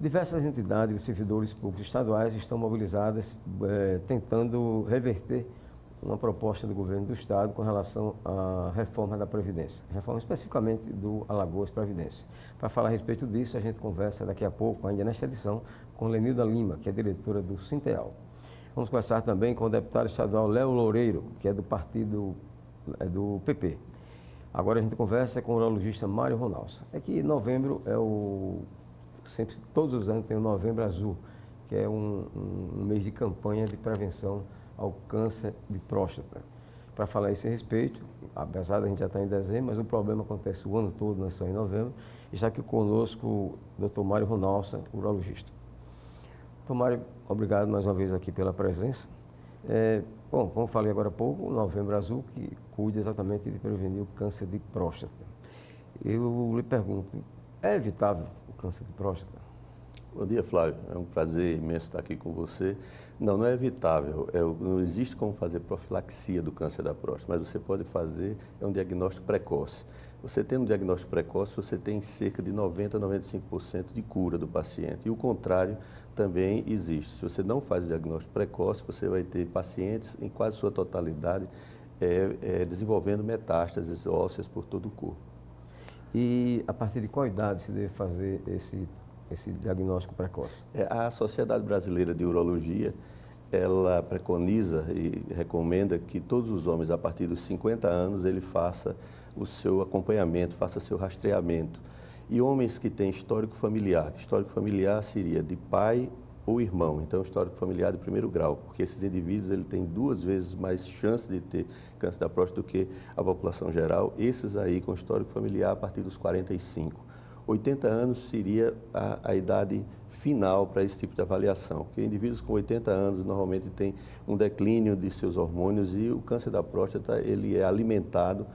Diversas entidades e servidores públicos estaduais estão mobilizadas tentando reverter uma proposta do governo do estado com relação à reforma da Previdência, reforma especificamente do Alagoas Previdência. Para falar a respeito disso, a gente conversa daqui a pouco, ainda nesta edição, com Lenilda Lima, que é diretora do Sinteal. Vamos conversar também com o deputado estadual Léo Loureiro, que é do partido do PP. Agora a gente conversa com o urologista Mário Ronalça. É que novembro é sempre, todos os anos tem o Novembro Azul, que é um mês de campanha de prevenção ao câncer de próstata. Para falar a esse respeito, apesar da gente já estar em dezembro, mas o problema acontece o ano todo, não é só em novembro, está aqui conosco o Dr. Mário Ronalça, urologista. Dr. Mário, obrigado mais uma vez aqui pela presença. Bom, como falei agora há pouco, o Novembro Azul, que cuida exatamente de prevenir o câncer de próstata. Eu lhe pergunto, é evitável o câncer de próstata? Bom dia, Flávio. É um prazer imenso estar aqui com você. Não é evitável. Não existe como fazer profilaxia do câncer da próstata, mas você pode fazer um diagnóstico precoce. Você tendo um diagnóstico precoce, você tem cerca de 90% a 95% de cura do paciente. E o contrário também existe. Se você não faz o diagnóstico precoce, você vai ter pacientes, em quase sua totalidade, desenvolvendo metástases ósseas por todo o corpo. E a partir de qual idade se deve fazer esse diagnóstico precoce? A Sociedade Brasileira de Urologia, ela preconiza e recomenda que todos os homens, a partir dos 50 anos, ele faça o seu acompanhamento, faça seu rastreamento. E homens que têm histórico familiar seria de pai ou irmão, então histórico familiar de primeiro grau, porque esses indivíduos ele tem 2 vezes mais chance de ter câncer da próstata do que a população geral, esses aí com histórico familiar a partir dos 45. 80 anos seria a idade final para esse tipo de avaliação, porque indivíduos com 80 anos normalmente têm um declínio de seus hormônios e o câncer da próstata ele é alimentado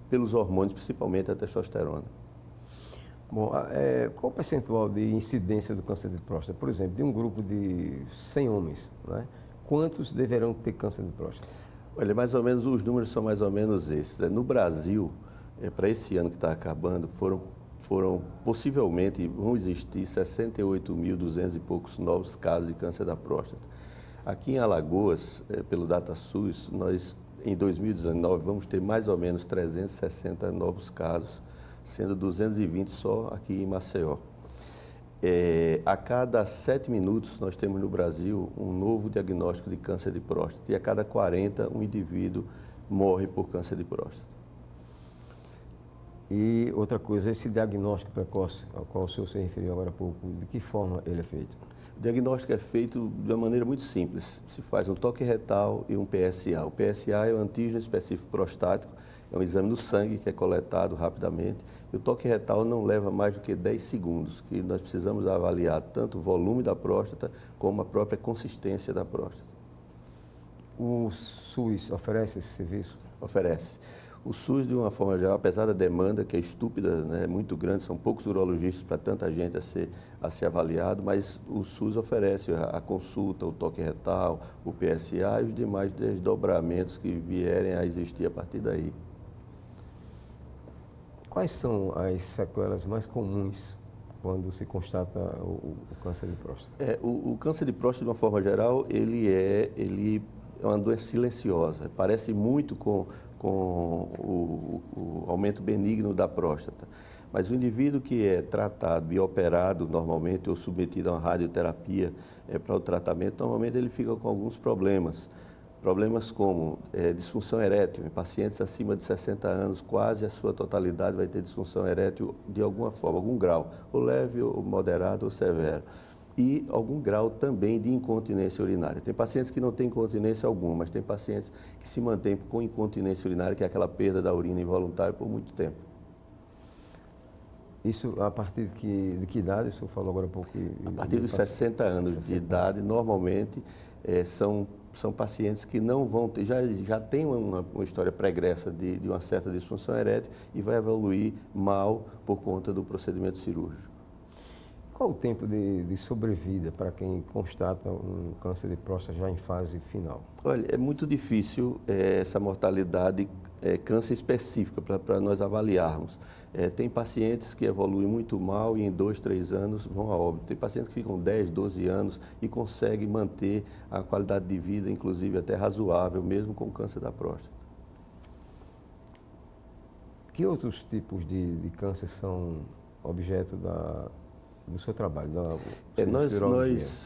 pelos hormônios, principalmente a testosterona. Bom, qual o percentual de incidência do câncer de próstata? Por exemplo, de um grupo de 100 homens, né? Quantos deverão ter câncer de próstata? Olha, mais ou menos, os números são mais ou menos esses. No Brasil, para esse ano que está acabando, foram possivelmente, vão existir 68.200 e poucos novos casos de câncer da próstata. Aqui em Alagoas, pelo DataSUS, nós em 2019 vamos ter mais ou menos 360 novos casos, sendo 220 só aqui em Maceió. A cada 7 minutos nós temos no Brasil um novo diagnóstico de câncer de próstata e a cada 40 um indivíduo morre por câncer de próstata. E outra coisa, esse diagnóstico precoce, ao qual o senhor se referiu agora há pouco, de que forma ele é feito? O diagnóstico é feito de uma maneira muito simples. Se faz um toque retal e um PSA. O PSA é o antígeno específico prostático, é um exame do sangue que é coletado rapidamente. E o toque retal não leva mais do que 10 segundos, que nós precisamos avaliar tanto o volume da próstata como a própria consistência da próstata. O SUS oferece esse serviço? Oferece. O SUS, de uma forma geral, apesar da demanda, que é estúpida, né, muito grande, são poucos urologistas para tanta gente a ser avaliado, mas o SUS oferece a consulta, o toque retal, o PSA e os demais desdobramentos que vierem a existir a partir daí. Quais são as sequelas mais comuns quando se constata o câncer de próstata? O câncer de próstata, de uma forma geral, ele é uma doença silenciosa, parece muito com o aumento benigno da próstata. Mas o indivíduo que é tratado e operado normalmente ou submetido a uma radioterapia para o tratamento, normalmente ele fica com alguns problemas. Problemas como disfunção erétil. Em pacientes acima de 60 anos, quase a sua totalidade vai ter disfunção erétil de alguma forma, algum grau, ou leve, ou moderado, ou severo. E algum grau também de incontinência urinária. Tem pacientes que não têm incontinência alguma, mas tem pacientes que se mantêm com incontinência urinária, que é aquela perda da urina involuntária por muito tempo. Isso a partir de que idade? O senhor falou agora há pouco. A partir dos 60 anos de idade, normalmente são pacientes que não vão ter, já têm uma história pregressa de uma certa disfunção erétil e vai evoluir mal por conta do procedimento cirúrgico. Qual o tempo de sobrevida para quem constata um câncer de próstata já em fase final? Olha, é muito difícil essa mortalidade câncer específica para nós avaliarmos. Tem pacientes que evoluem muito mal e em 2, 3 anos vão a óbito. Tem pacientes que ficam 10, 12 anos e conseguem manter a qualidade de vida, inclusive até razoável, mesmo com câncer da próstata. Que outros tipos de câncer são objeto do seu trabalho?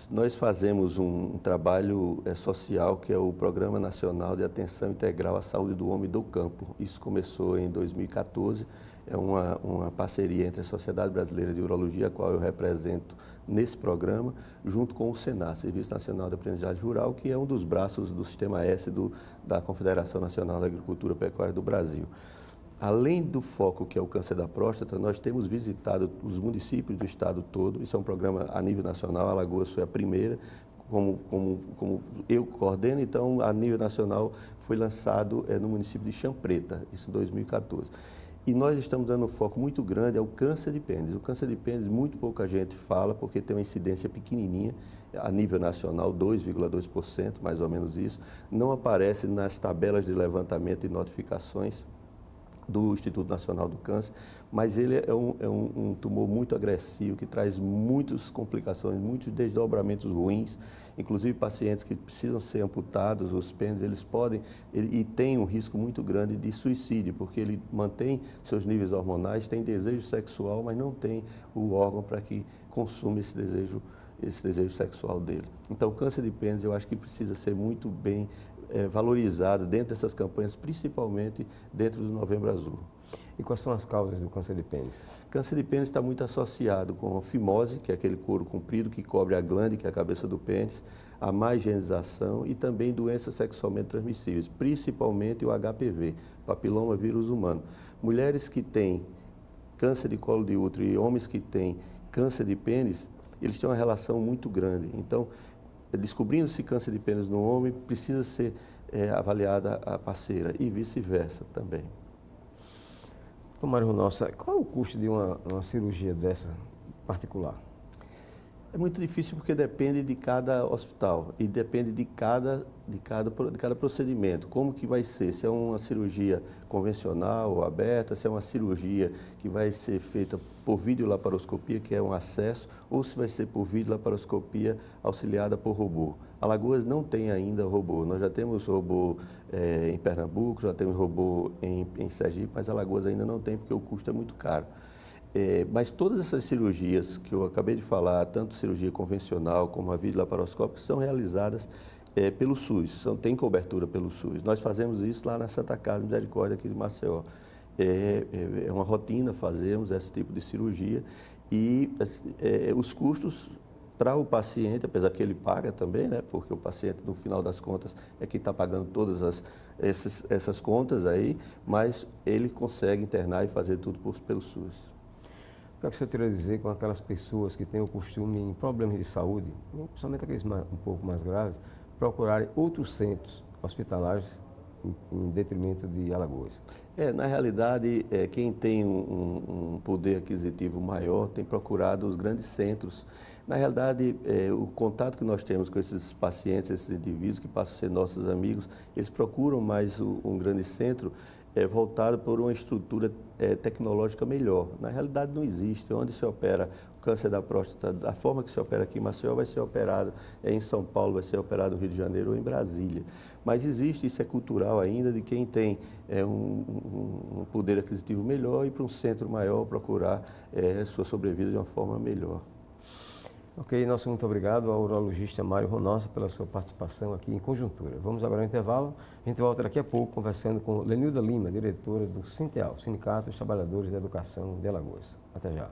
Nós fazemos um trabalho social que é o Programa Nacional de Atenção Integral à Saúde do Homem do Campo. Isso começou em 2014, é uma parceria entre a Sociedade Brasileira de Urologia, a qual eu represento nesse programa, junto com o SENAR, Serviço Nacional de Aprendizagem Rural, que é um dos braços do Sistema S da Confederação Nacional da Agricultura e Pecuária do Brasil. Além do foco que é o câncer da próstata, nós temos visitado os municípios do estado todo. Isso é um programa a nível nacional. Alagoas foi a primeira, como eu coordeno. Então, a nível nacional, foi lançado no município de Chã Preta, isso em 2014. E nós estamos dando um foco muito grande ao câncer de pênis. O câncer de pênis, muito pouca gente fala, porque tem uma incidência pequenininha, a nível nacional, 2,2%, mais ou menos isso. Não aparece nas tabelas de levantamento e notificações do Instituto Nacional do Câncer, mas ele é um tumor muito agressivo, que traz muitas complicações, muitos desdobramentos ruins, inclusive pacientes que precisam ser amputados, os pênis, eles podem, e tem um risco muito grande de suicídio, porque ele mantém seus níveis hormonais, tem desejo sexual, mas não tem o órgão para que consuma esse desejo sexual dele. Então, o câncer de pênis, eu acho que precisa ser muito bem valorizado dentro dessas campanhas, principalmente dentro do Novembro Azul. E quais são as causas do câncer de pênis? Câncer de pênis está muito associado com a fimose, que é aquele couro comprido que cobre a glande, que é a cabeça do pênis, a má higienização e também doenças sexualmente transmissíveis, principalmente o HPV, papiloma vírus humano. Mulheres que têm câncer de colo de útero e homens que têm câncer de pênis, eles têm uma relação muito grande. Então, descobrindo-se câncer de pênis no homem, precisa ser avaliada a parceira e vice-versa também. Então, Mário Ronossa, qual é o custo de uma cirurgia dessa particular? É muito difícil porque depende de cada hospital e depende de cada procedimento. Como que vai ser? Se é uma cirurgia convencional ou aberta, se é uma cirurgia que vai ser feita por videolaparoscopia, que é um acesso, ou se vai ser por videolaparoscopia auxiliada por robô. Alagoas não tem ainda robô. Nós já temos robô em Pernambuco, já temos robô em Sergipe, mas Alagoas ainda não tem porque o custo é muito caro. Mas todas essas cirurgias que eu acabei de falar, tanto cirurgia convencional como a videolaparoscópica, são realizadas pelo SUS, tem cobertura pelo SUS. Nós fazemos isso lá na Santa Casa Misericórdia, aqui de Maceió. É uma rotina, fazemos esse tipo de cirurgia e os custos para o paciente, apesar que ele paga também, né, porque o paciente, no final das contas, é quem está pagando todas essas contas aí, mas ele consegue internar e fazer tudo pelo SUS. O que é que o senhor teria a dizer com aquelas pessoas que têm o costume, em problemas de saúde, principalmente aqueles um pouco mais graves, procurarem outros centros hospitalares em detrimento de Alagoas? Na realidade, quem tem um poder aquisitivo maior tem procurado os grandes centros. Na realidade, o contato que nós temos com esses pacientes, esses indivíduos que passam a ser nossos amigos, eles procuram mais um grande centro voltado por uma estrutura tecnológica melhor. Na realidade, não existe. Onde se opera o câncer da próstata, da forma que se opera aqui em Maceió, vai ser operado em São Paulo, vai ser operado no Rio de Janeiro ou em Brasília. Mas existe, isso é cultural ainda, de quem tem um poder aquisitivo melhor e para um centro maior procurar sua sobrevida de uma forma melhor. Ok, nosso muito obrigado ao urologista Mário Ronossa pela sua participação aqui em Conjuntura. Vamos agora ao intervalo. A gente volta daqui a pouco conversando com Lenilda Lima, diretora do Sinteal, Sindicato dos Trabalhadores da Educação de Alagoas. Até já.